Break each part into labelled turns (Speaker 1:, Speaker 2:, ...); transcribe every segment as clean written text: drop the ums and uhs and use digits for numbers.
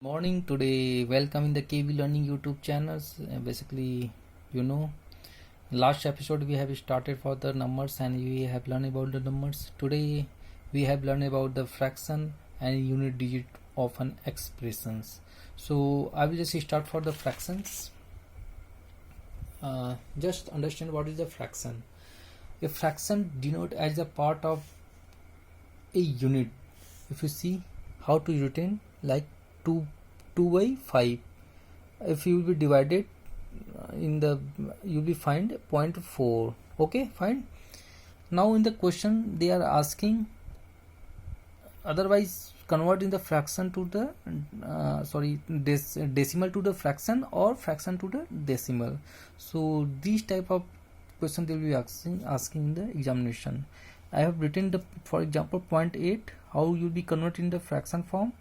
Speaker 1: Morning. Today welcome in the KB Learning YouTube channels. Basically, last episode we have started for the numbers and we have learned about the numbers. Today we have learned about the fraction and unit digit of an expressions. So I will just start for the fractions. Just understand what is the fraction. A fraction denote as a part of a unit. If you see how to written like 2 by 5, if you will be divided in the you will be find 0.4. okay, fine. Now in the question they are asking otherwise convert in the fraction to the decimal to the fraction or fraction to the decimal. So these type of question they will be asking in the examination. I have written the, for example, 0.8. how you will be converting the fraction form.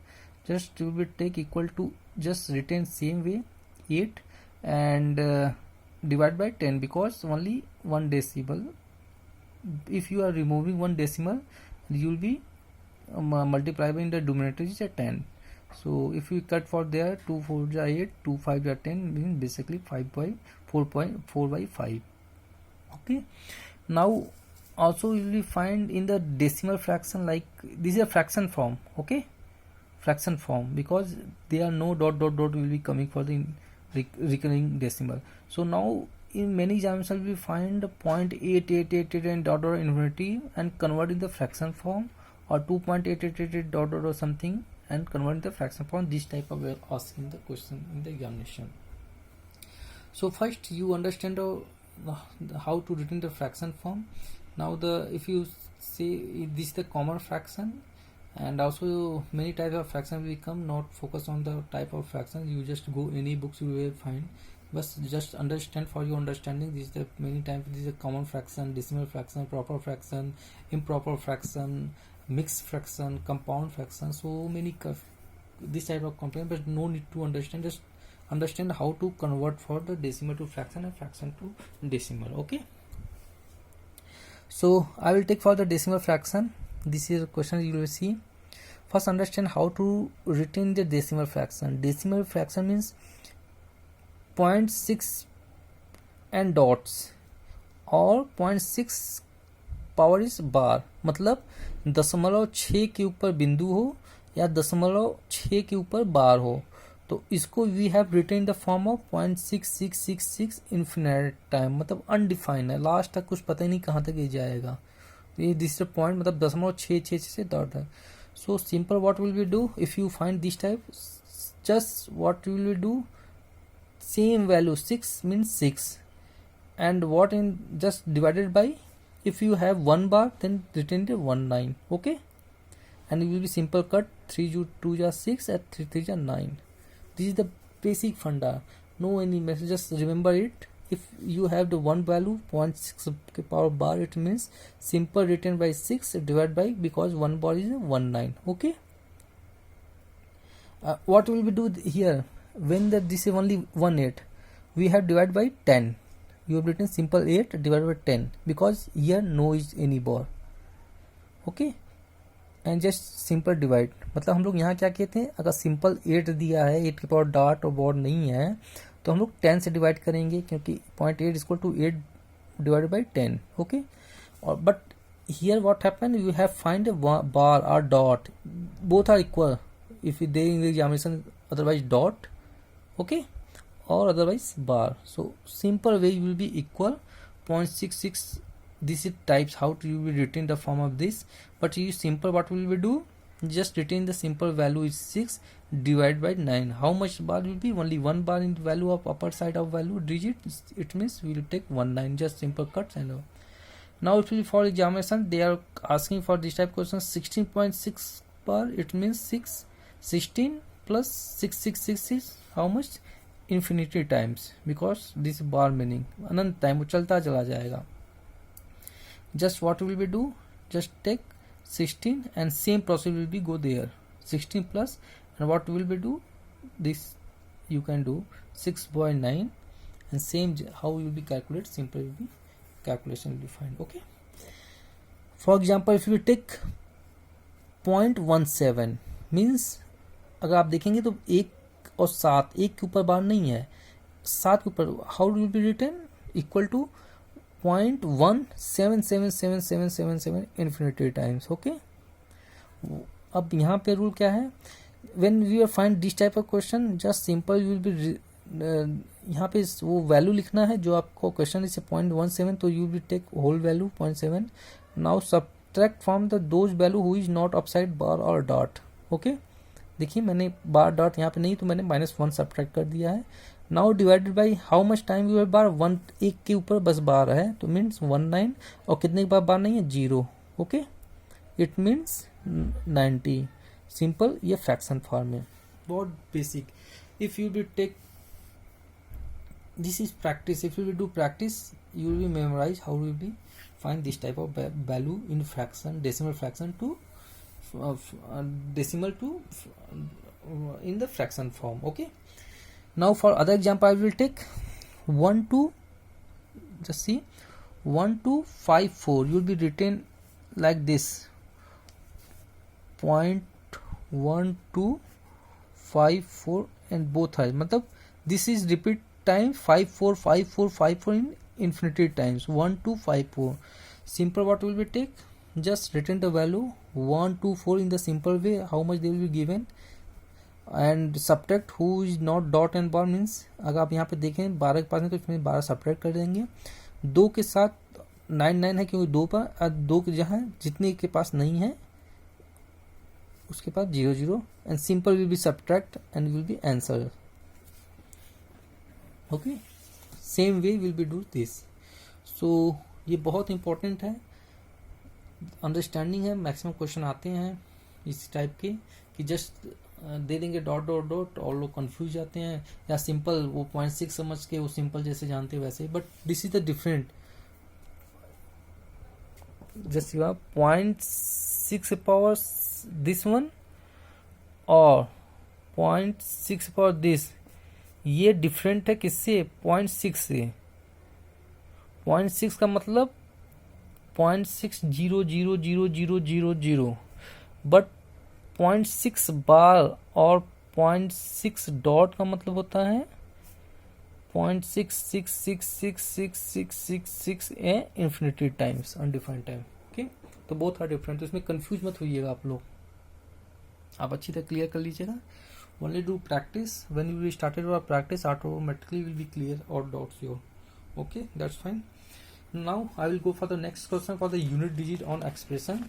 Speaker 1: Just you will take equal to, just written same way 8 and divide by 10 because only one decimal. If you are removing one decimal you will be multiplying the denominator is a 10. So if you cut for there 2 4 are 8, 2 5 are 10, means basically 5 by 4.4 by 5. Okay, now also you will find in the decimal fraction, like this is a fraction form. Okay, fraction form, because there are no dot will be coming for the recurring decimal. So now in many examinations we find 0.8888 and dot infinity and convert in the fraction form, or 2.8888 dot or something and convert in the fraction form. This type of way of asking the question in the examination. So first you understand how to written the fraction form. Now if you say this is the common fraction, and also many types of fraction will come, not focus on the type of fraction, you just go any books you will find, but just understand for your understanding. This is the many times this is a common fraction, decimal fraction, proper fraction, improper fraction, mixed fraction, compound fraction. So many this type of component, but no need to understand, just understand how to convert for the decimal to fraction and fraction to decimal. Okay, so I will take for the decimal fraction. This is a question you will see. First understand how to written the decimal fraction. Decimal fraction means 0.6 and dots और 0.6 power is बार, मतलब 0.6 के ऊपर बिंदु हो या 0.6 के ऊपर बार हो, तो इसको we have written the form of 0.6666 infinite time, मतलब अनडिफाइंड है, लास्ट तक कुछ पता ही नहीं कहाँ तक ये जाएगा. ये दिस पॉइंट मतलब 0.666 से डॉट है. So simple, what will we do if you find this type? Just what will we do? Same value 6 means 6, and what in just divided by, if you have 1 bar then written the 19. Okay, and it will be simple cut. 3 2 are 6 and 3 3 are 9. This is the basic funda. No any message, just remember it. If you have the one value 0.6 power bar, it means simple written by 6 divided by, because one bar is 19. Okay, what will we do here when this is only 18? We have divided by 10. You have written simple 8 divided by 10 because here no is any bar. Okay, and just simple divide. मतलब हम लोग यहाँ क्या कहते हैं, अगर simple 8 दिया है, 8 के पावर डॉट और बॉर नहीं है, तो हम लोग 10 से डिवाइड करेंगे, क्योंकि 0.8 equal to 8 divided by 10. Okay, और but here what happen, you have find bar और dot, both are equal if you दे in the examination, otherwise dot, okay, और otherwise bar. So simple way will be equal 0.66. this is types how to you will retain the form of this, but you simple what will we do, just retain the simple value is 6 divided by 9. How much bar will be, only one bar in the value of upper side of value digit, it means we will take 19. Just simple cuts and all. Now it will be for examination, they are asking for this type question 16.6 bar, it means 16 plus 666 is how much, infinity times, because this bar meaning Anant time वो चलता चला जाएगा. Just what will we do, just take 16 and same process will be go there, 16 plus, and what will we do, this you can do 6.9, and same how you will be calculate, simple will be calculation will be fine. Okay, for example, if you take 0.17 means अगर आप देखेंगे तो 1 और 7, 1 के ऊपर बार नहीं है, 7 के ऊपर, how will be written, equal to 0.177777 infinity times. Okay, अब यहाँ पे रूल क्या है, when we are find this type of question, just simple you will be, यहाँ पे वो वैल्यू लिखना है जो आपको क्वेश्चन इसे 0.17, तो you will take whole value 0.7, now subtract from the those value who is not upside bar और डॉट। ओके, देखिए मैंने बार डॉट यहाँ पे नहीं, तो मैंने -1 सब्ट्रैक्ट कर दिया है। Now divided by how much time you have bar, 1 1 के ऊपर बस बार है, तो मीन्स 19, और कितने के बाद बार नहीं है, 0। Okay, it means 90। सिंपल, ये फ्रैक्शन फॉर्म है, बहुत basic. If you will take, this is practice, if you will do practice you will memorize how you will find this type of value in fraction, decimal fraction to decimal to in the fraction form. Okay, now for other example I will take 1 to, just see, 1 to 5 4, you will be written like this, 0.1254 and both are, matlab this is repeat time 5 4 5 4 5 4 in infinity times, 1 2 5 4. Simple, what will be take, just written the value 1 2 4 in the simple way, how much they will be given, and subtract who is not dot and bar, means अगर आप यहाँ पे देखें 12 के पास है तो इसमें 12 subtract कर देंगे, 2 के साथ 9 है क्योंकि 2 पर 2 के जहाँ जितने के पास नहीं है उसके पास 0 0, and simple will be subtract and will be answer. Okay, same way will be do this. सो ये बहुत इंपॉर्टेंट है, अंडरस्टैंडिंग है, मैक्सिमम क्वेश्चन आते हैं इस टाइप के कि जस्ट दे देंगे डॉट डॉट डॉट और लोग कंफ्यूज जाते हैं, या सिंपल वो 0.6 समझ के वो सिंपल जैसे जानते हैं वैसे, but this is the different, just you 0.6 power this one और 0.6 पावर दिस, ये डिफरेंट है किससे, 0.6 से। 0.6 का मतलब 0.600000, बट 0.6 बार और 0.6 डॉट का मतलब होता है 0.666666666 a infinity times, undefined time. Okay, तो बोथ आर डिफरेंट, तो इसमें कंफ्यूज मत होइएगा आप लोग, आप अच्छी तरह क्लियर कर लीजिएगा। Only do practice, when you will started your practice automatically will be clear or doubts your, okay, that's fine. Now I will go for the next question for the unit digit on expression.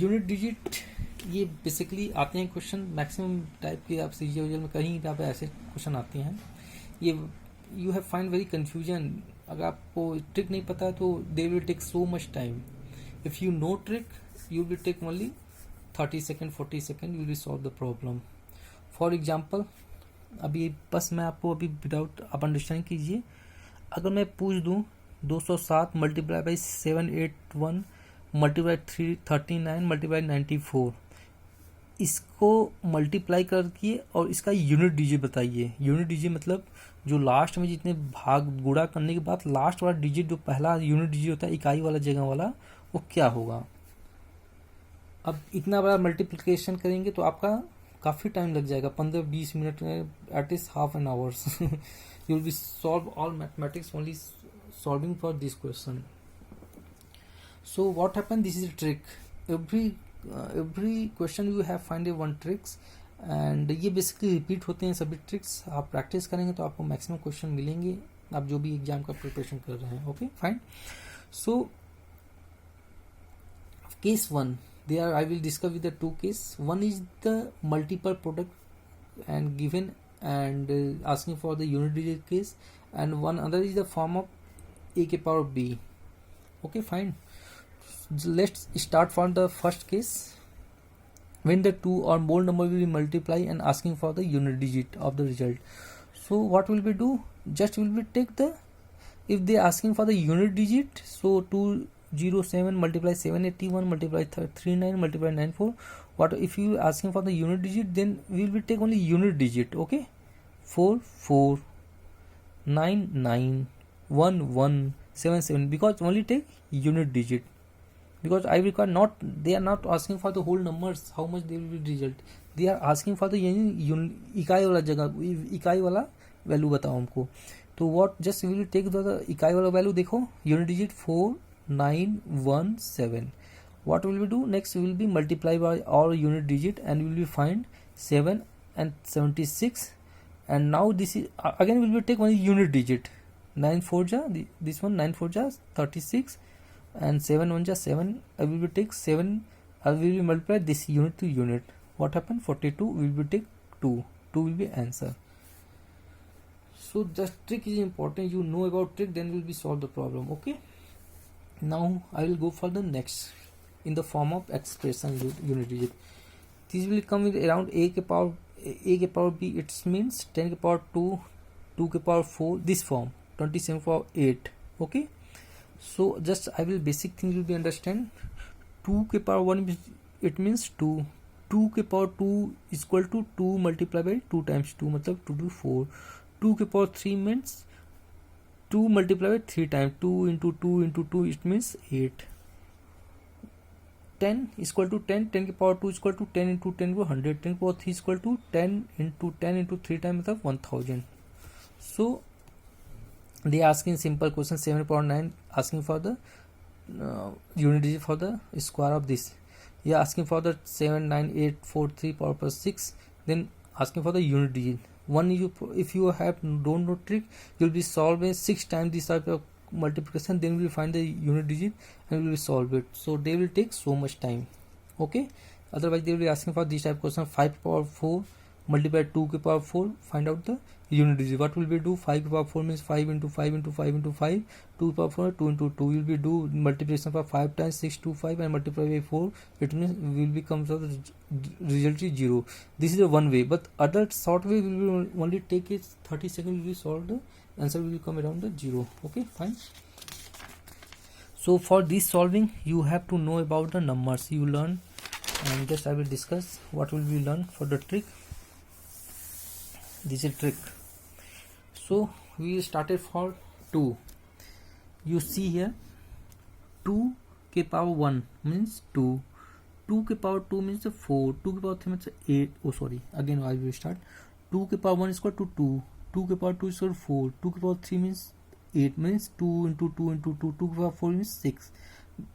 Speaker 1: Unit digit ये basically आते हैं question maximum type के, आप CGL में कहीं यहाँ पे ऐसे क्वेश्चन आते हैं, ये you have find very confusion, अगर आपको ट्रिक नहीं पता है तो they will take so much time, if you know trick you will take only 30 second 40 second you will solve the problem. For example, अभी बस मैं आपको अभी विदाउट आप अंडरस्टैंड कीजिए, अगर मैं पूछ दूँ 207 मल्टीप्लाई बाई 781 मल्टीप्लाई 339 मल्टीप्लाई 94, इसको मल्टीप्लाई करके और इसका यूनिट डिजिट बताइए। यूनिट डिजिट मतलब जो लास्ट में जितने भाग गुणा करने के बाद लास्ट वाला डिजिट, जो पहला यूनिट डिजिट होता है इकाई वाला जगह वाला, वो क्या होगा। अब इतना बड़ा मल्टीप्लिकेशन करेंगे तो आपका काफ़ी टाइम लग जाएगा, 15-20 minute, at is half an hours you will be solve all mathematics only solving for this question. So what happen, this is a trick, every question you have find a one tricks, and ये basically repeat होते हैं सभी tricks, आप practice करेंगे तो आपको maximum question मिलेंगे, आप जो भी एग्जाम का प्रिपरेशन कर रहे हैं। Okay fine, so case 1, there I will discuss with the two case. One is the multiple product and given and asking for the unit digit case, and one other is the form of a के power b. Okay fine, let's start from the first case, when the two or more number will multiply and asking for the unit digit of the result. So what will we do, just will we take the, if they asking for the unit digit, so 207 multiply 781 multiply 39 multiply 94, what if you asking for the unit digit, then we will take only unit digit. Okay, 44991177, because only take unit digit. because I require not, they are not asking for the whole numbers how much they will be result, they are asking for the इकाई वाला जगह, इकाई वाला value बताओ हमको. तो what just we will take the इकाई वाला वैल्यू. देखो unit digit 4917. what will we do next, we will be multiply by all unit digit and we will be find 7 and 76. and now this is again we will take one unit digit. 9 4 ja, this one 9 4 ja 36 and 7 1 ja 7. I will be take 7, I will be multiply this unit to unit. what happened 42 will be take 2 will be answer. So just trick is important, you know about trick, then will be solve the problem. Okay, now I will go for the next in the form of expression unit digit. This will come with around a ke power b, it means 10 ke power 2, 2 ke power 4, this form 27 power 8. Okay, so just I will basic thing will be understand. 2 ke power 1 it means 2, 2 ke power 2 is equal to 2 multiplied by 2 times 2 matlab 2 to 4. 2 ke power 3 means 2 multiplied by 3 times 2 into 2 into 2 it means 8. 10 is equal to 10, 10 ke power 2 is equal to 10 into 10 को 100, 10 power 3 is equal to 10 into 10 into 3 times मतलब 1000. So they asking simple question. 7 power 9 asking for the unit digit for the square of this. Yeah, asking for the 7 9 8 4 3 power plus 6, then asking for the unit digit. One you if you have don't know trick, you will be solving 6 times this type of multiplication, then we will find the unit digit and we will solve it. So they will take so much time. Okay, otherwise they will be asking for this type of question. 5 power 4 multiply 2 ke power 4, find out the unit digit. What will we do? 5 ke power 4 means 5 into 5 into 5 into 5, 2 power 4 2 into 2 will be do multiplication for 5 times 6 to 5 and multiply by 4, it means will become so the result is 0. This is the one way, but other short way will be only take it 30 seconds will be solved, the answer will come around the 0. Okay, fine. So for this solving you have to know about the numbers you learn, and just I will discuss what will we learn for the trick. This is trick. So we started for 2. You see here 2 ke power 1 means 2, 2 ke power 2 means 4, 2 ke power 3 means 8. Oh sorry, again I will start. 2 ke power 1 is equal to 2, 2 ke power 2 is equal to 4, 2 ke power 3 means 8, means 2 into 2 into 2, 2 ke power 4 means 6.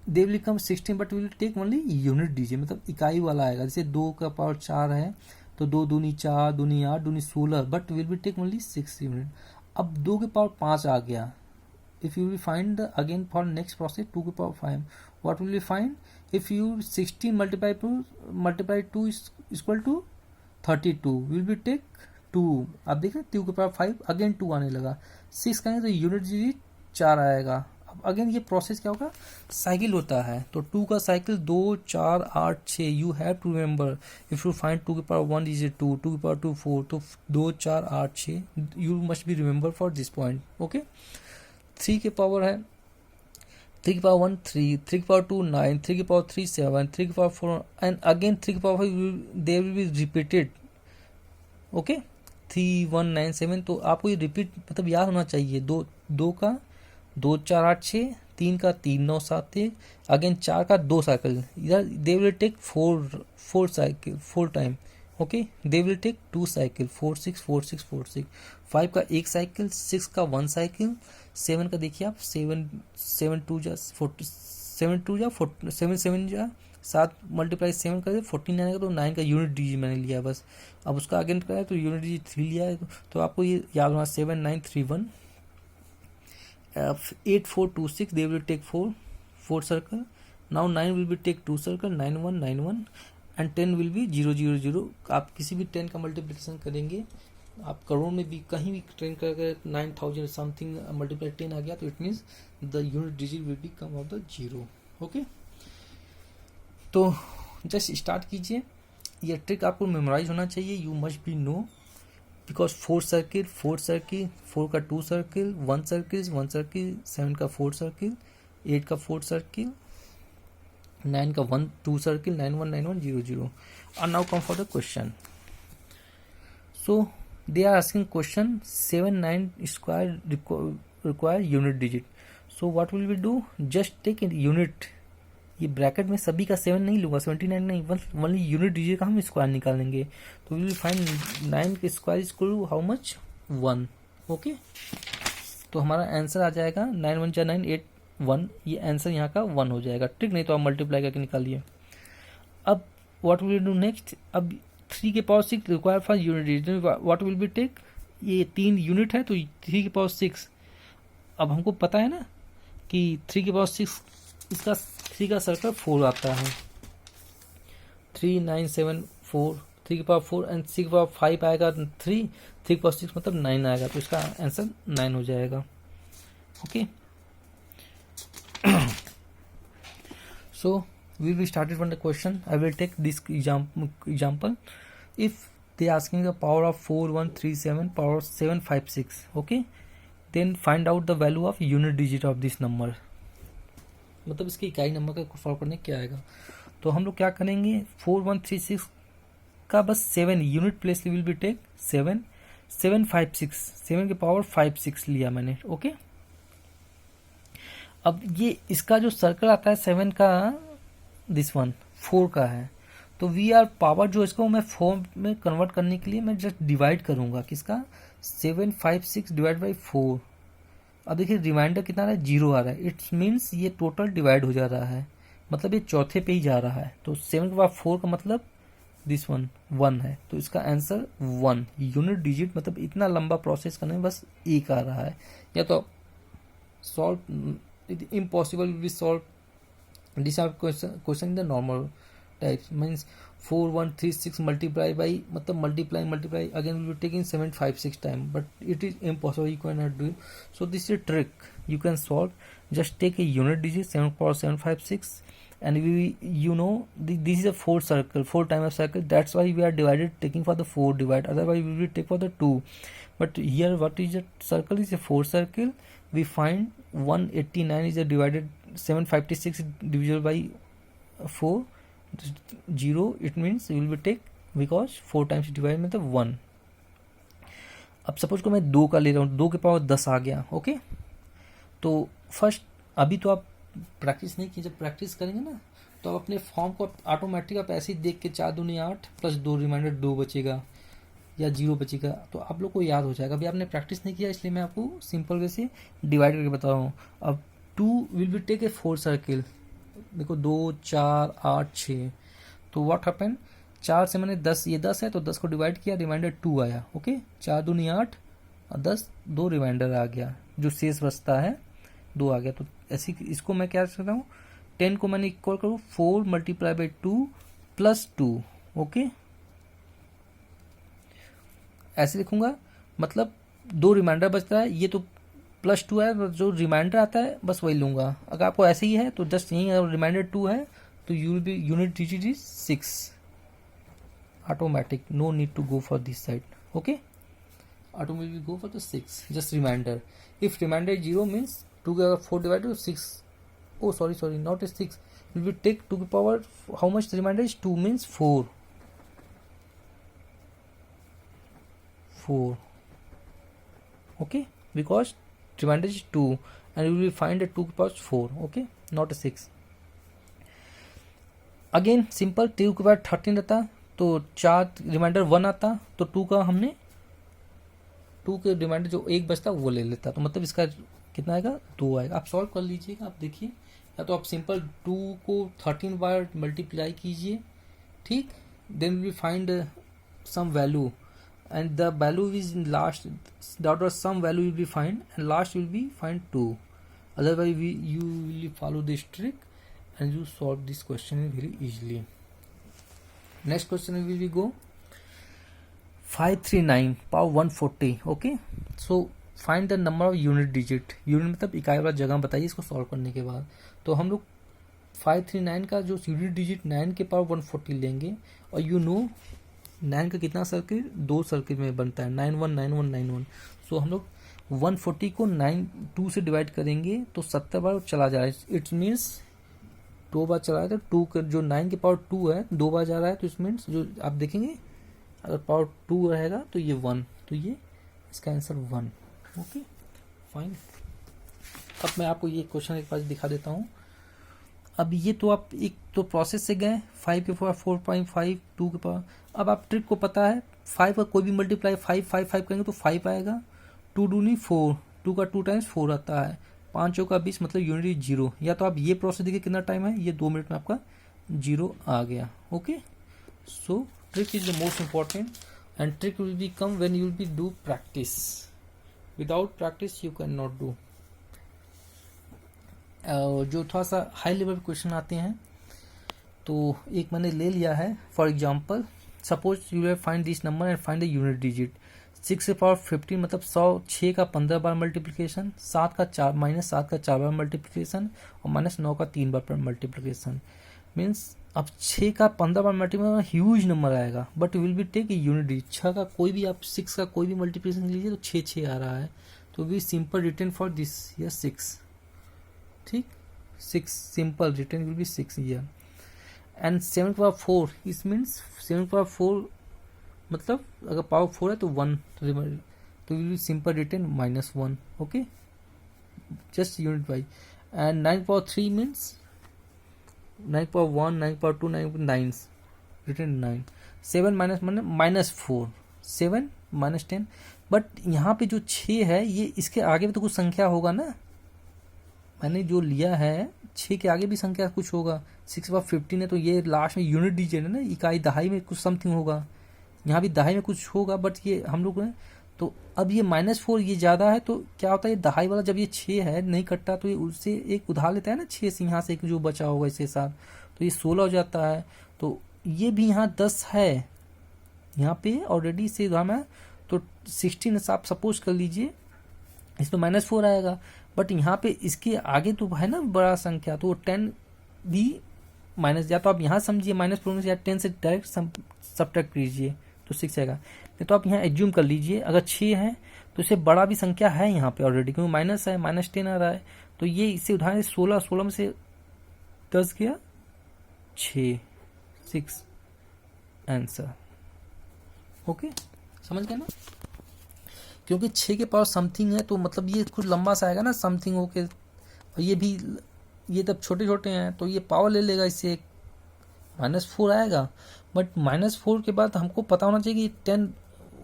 Speaker 1: They will become 16, but we will take only unit digit, मतलब इकाई वाला आएगा. जैसे 2 का power 4 है तो 2 दूनी 4 दूनी 8 दूनी 16, but will be take only 6 unit. अब 2 के पावर 5 आ गया. If you will find the again for next process 2 के power 5, what will you find? If you 16 multiply 2 is equal to 32, will be take 2. अब देखें 2 के पावर 5 अगेन 2 आने लगा. 6 करेंगे तो यूनिट डिजिट 4 आएगा. अब अगेन ये प्रोसेस क्या होगा? साइकिल होता है. तो 2 का cycle 2 4 8 6. You have to remember if you find 2 के पावर 1 इज 2, 2 के पावर 2 4, तो 2 4 8 6 you must be remember for this point. Okay, 3 के पावर है 3 के पावर 1 3, 3 के पावर 2 9, 3 के पावर 3 7, 3 के पावर 4 एंड अगेन 3 के power 5 they will be repeated. Okay, 3 1 9 7. तो आपको ये रिपीट मतलब याद होना चाहिए. 2 का 2 4 8 6, 3 का 3 9 7 1, अगेन 4 का 2 साइकिल. इधर they will take 4 cycle 4 time. Okay, they will take 2 cycle 4 6 4 6 4 6. 5 का 1 साइकिल, 6 का 1 साइकिल, 7 का देखिए आप 7 2 जा 7 2 जा 7 7 जा 7 मल्टीप्लाई 7 कर 14 आएगा. तो 9 का यूनिट डिजिट मैंने लिया बस. अब उसका अगेन कराया तो यूनिट डिजिट 3 लिया है. तो आपको ये याद होना 7 9 3 1 8 4 2 6. they will take 4 circle. now 9 will be take 2 circle 9 1 9 1 and 10 will be 0 0 0. आप किसी भी 10 का मल्टीप्लिकेशन करेंगे, आप करोड़ में भी कहीं भी ट्रेन करके 9000 समथिंग मल्टीप्लाई 10 आ गया तो it means the unit digit will be come of the 0. Okay, तो जस्ट स्टार्ट कीजिए. ये ट्रिक आपको मेमोराइज होना चाहिए. You must be no because 4 circle 4 का 2 सर्किल 1 सर्किल 7 का 4 सर्किल 8 का 4 सर्किल 9 का 1 2 circle 9 1 9 1 0 0. and now come for the question. so they are asking question 7 9 square require unit digit. so what will we do? just take a unit ये bracket में सभी का 7 नहीं लूँगा, 79 नहीं, ओनली यूनिट डिजिट का हम स्क्वायर निकालेंगे। तो वी विल फाइंड 9 के square is equal to how much 1। Okay, तो हमारा आंसर आ जाएगा 9 1 9 8 1, ये आंसर यहाँ का 1 हो जाएगा। ठीक, नहीं तो आप मल्टीप्लाई करके निकालिए। अब व्हाट विल डू नेक्स्ट, अब 3 के power 6 require for unit digit, what will be take, ये 3 यूनिट है तो 3 के पावर 6। अब हमको पता है ना कि 3 के पावर 6 इसका 3 का सर्कल 4 आता है, 3 9 7 4, 3 के पावर 4 एंड 6 के पावर 5 आएगा 3 के पावर 6 मतलब 9 आएगा, तो इसका आंसर 9 हो जाएगा। Okay, so we will start it from the question. I will take this example. If they asking the power of 4 1 3 7 power 7 5 6, okay, then find out the value of unit digit of this number. मतलब इसके इकाई number का solve करने क्या आएगा। तो हम लोग क्या करेंगे, 4 1 3 6 का बस 7 unit place will be take 7 7 5 6, 7 के पावर 5 6 लिया मैंने। ओके, अब ये इसका जो सर्कल आता है 7 का, दिस वन 4 का है, तो वी आर पावर जो इसको मैं 4 में कन्वर्ट करने के लिए मैं जस्ट डिवाइड करूंगा, किसका 7 5 6 डिवाइड बाई 4। अब देखिए रिमाइंडर कितना आ रहा है, 0 आ रहा है, इट्स मीन्स ये टोटल डिवाइड हो जा रहा है, मतलब ये चौथे पे ही जा रहा है। तो 7 के बाद 4 का मतलब दिस वन 1 है, तो इसका आंसर 1 यूनिट डिजिट। मतलब इतना लंबा प्रोसेस करने में बस एक आ रहा है। या तो solve impossible will be solve this are question in the normal type, means 4 1 3 6 multiply by, मतलब multiply again will be taking 7 5 6 time, but it is impossible, you can not do. So this is trick you can solve. Just take a unit digit 7 power 7 5 6, and this is a 4 circle, 4 times circle, that's why we are divided taking for the 4 divide, otherwise we will take for the 2. But here what is a circle, is a 4 circle. We find 189 is a divided 756 divisible by 4 0, it means we will be take, because 4 times divided मतलब 1। अब suppose को मैं 2 का ले रहा हूँ, 2 के power 10 आ गया। ओके, तो फर्स्ट अभी तो आप प्रैक्टिस नहीं की, जब प्रैक्टिस करेंगे ना तो आप अपने फॉर्म को ऑटोमेटिक आप ऐसे ही देख के 4 दूनी 8 प्लस 2 रिमाइंडर 2 बचेगा या 0 बचेगा, तो आप लोग को याद हो जाएगा। अभी आपने प्रैक्टिस नहीं किया इसलिए मैं आपको सिंपल वे से डिवाइड करके बता रहा हूँ। अब 2 will be take a 4 circle, देखो 2 4 8 6, तो व्हाट हैपन, 4 से मैंने 10, ये 10 है तो 10 को डिवाइड किया, रिमाइंडर 2 आया। ओके, 4 दूनी 8 और 10 2 रिमाइंडर आ गया, जो शेष बचता है 2 आ गया। तो ऐसी इसको मैं क्या कर सकता हूँ, 10 को मैंने इक्वल करूँ 4 मल्टीप्लाई बाई 2 प्लस 2। ओके, ऐसे लिखूंगा, मतलब 2 रिमाइंडर बचता है, ये तो प्लस 2 है, जो रिमाइंडर आता है बस वही लूंगा। अगर आपको ऐसे ही है तो जस्ट यही रिमाइंडर 2 है तो you will be unit digit is 6 automatic, no need to go for this side. Okay, automatically go for the 6, just reminder. If remainder is 0 means 2 के 4 divided 6, oh sorry not a 6, will be take 2 के power, how much the remainder is 2 means 4, okay, because remainder is 2 and we will find a 2 के power 4, okay, not a 6. Again simple, 2 के बाद 13 रहता तो 4 reminder 1 आता, तो 2 का हमने 2 के रिमाइंडर जो 1 बचता वो ले लेता, तो मतलब इसका कितना आएगा 2 आएगा। आप सॉल्व कर लीजिएगा, आप देखिए, या तो आप सिंपल 2 को 13 बार मल्टीप्लाई कीजिए, ठीक, then we find sum value and the value is in last, dot और sum value will be find and last will be find 2, otherwise you will follow this trick and you solve this question very easily. Next question will be go 539 power 140। Okay, so find the number of unit digit, unit मतलब इकाई वाला जगह बताइए इसको solve करने के बाद। तो हम लोग 539 का जो यूनिट डिजिट 9 के पावर 140 लेंगे, और 9 का कितना सर्किल, 2 सर्किल में बनता है, 9 1 9 1 9 1। सो हम लोग 140 को 2 से डिवाइड करेंगे तो 70 बार चला जा रहा है, इट्स मीन्स 2 बार चला है, तो 2 का जो 9 के पावर 2 है 2 बार जा रहा है, तो इट मीन्स जो आप देखेंगे अगर पावर 2 रहेगा तो ये 1, तो ये इसका आंसर 1। ओके फाइन, अब मैं आपको ये क्वेश्चन एक बार दिखा देता हूँ। अब ये तो आप एक तो प्रोसेस से गए 5 के पावर 4.5 2 के पावर। अब आप ट्रिक को पता है 5 का कोई भी मल्टीप्लाई 5 करेंगे तो 5 आएगा, 2 दूनी 4, 2 का 2 टाइम्स 4 आता है, 5 चौका 20 मतलब यूनिटी 0। या तो आप ये प्रोसेस देखिए कितना टाइम है, ये 2 मिनट में आपका 0 आ गया। Okay, so trick is the most important and trick will be come when you will be do practice, without practice you can not do. जो थोड़ा सा हाई लेवल क्वेश्चन आते हैं तो एक मैंने ले लिया है। For example suppose you have find this number and find the unit digit. 6 के पावर 15 मतलब 100, 6 का 15 बार मल्टीप्लिकेशन, 7 का 4 माइनस 7 का 4 बार मल्टीप्लिकेशन और माइनस 9 का 3 बार मल्टीप्लिकेशन। मीन्स अब 6 का 15 बार मल्टीप्लिकेशन ह्यूज नंबर आएगा, but will be take unit digit. 6 का कोई भी आप 6 का कोई भी मल्टीप्लिकेशन लीजिए तो 6 आ रहा है, तो we simple return for this या 6, ठीक, 6 सिंपल रिटर्न विल बी 6 ईयर। And 7 power 4 is means 7 power 4 मतलब अगर पावर 4 है तो 1 तो will be simple return -1। Okay, just unit wise. And 9 power 3 means 9 power 1, 9 power 2, 9 return 9। 7 minus 4, 7 minus 10। But यहाँ पे जो 6 है ये इसके आगे भी तो कुछ संख्या होगा ना, मैंने जो लिया है 6 के आगे भी संख्या कुछ होगा। 6 पावर 15 है तो ये लास्ट में यूनिट डिजिट है ना, इकाई दहाई में कुछ समथिंग होगा, यहाँ भी दहाई में कुछ होगा, बट ये हम लोग ने तो अब ये -4 ये ज़्यादा है तो क्या होता है, ये दहाई वाला जब ये 6 है नहीं कटता तो ये उससे एक उधार लेता है ना, 6 से यहाँ से एक जो बचा होगा इसके साथ, तो ये 16 हो जाता है। तो ये भी यहाँ 10 है, यहाँ पे ऑलरेडी से उधार में, तो 16 आप सपोज कर लीजिए इसमें -4 आएगा, बट यहाँ पे इसके आगे तो है ना बड़ा संख्या, तो 10 भी माइनस, या तो आप यहाँ समझिए -4 या 10 से डायरेक्ट सब्ट्रैक्ट कीजिए तो 6 आएगा। नहीं तो आप यहाँ एज्यूम कर लीजिए अगर 6 है तो इससे बड़ा भी संख्या है यहाँ पे ऑलरेडी, क्योंकि माइनस है, -10 आ रहा है, तो ये इससे उदाहरण 16 में से 10 गया 6 आंसर। ओके, समझ गए ना, क्योंकि 6 के पावर समथिंग है तो मतलब ये कुछ लंबा सा आएगा ना समथिंग होके, और ये भी ये तब छोटे छोटे हैं तो ये पावर ले लेगा, इससे -4 आएगा। बट -4 के बाद हमको पता होना चाहिए कि 10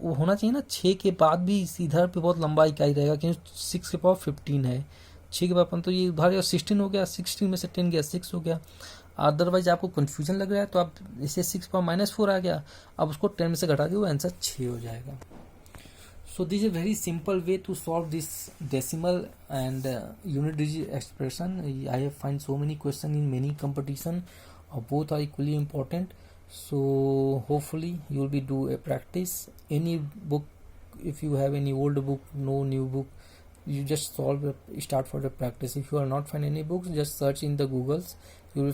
Speaker 1: वो होना चाहिए ना, 6 के बाद भी इधर पे बहुत लंबा इकाई रहेगा, क्योंकि 6 के पावर 15 है, 6 के बाद तो ये उधर 16 हो गया, 16 में से 10 गया 6 हो गया। अदरवाइज आपको कन्फ्यूजन लग रहा है तो आप इसे 6 पावर -4 आ गया, अब उसको 10 में से घटा दिए, वो आंसर 6 हो जाएगा। So this is a very simple way to solve this decimal and unit digit expression. I have find so many questions in many competition. Both are equally important. So hopefully you will be do a practice. Any book, if you have any old book, no new book, you just start for the practice. If you are not find any books, just search in the Googles. You will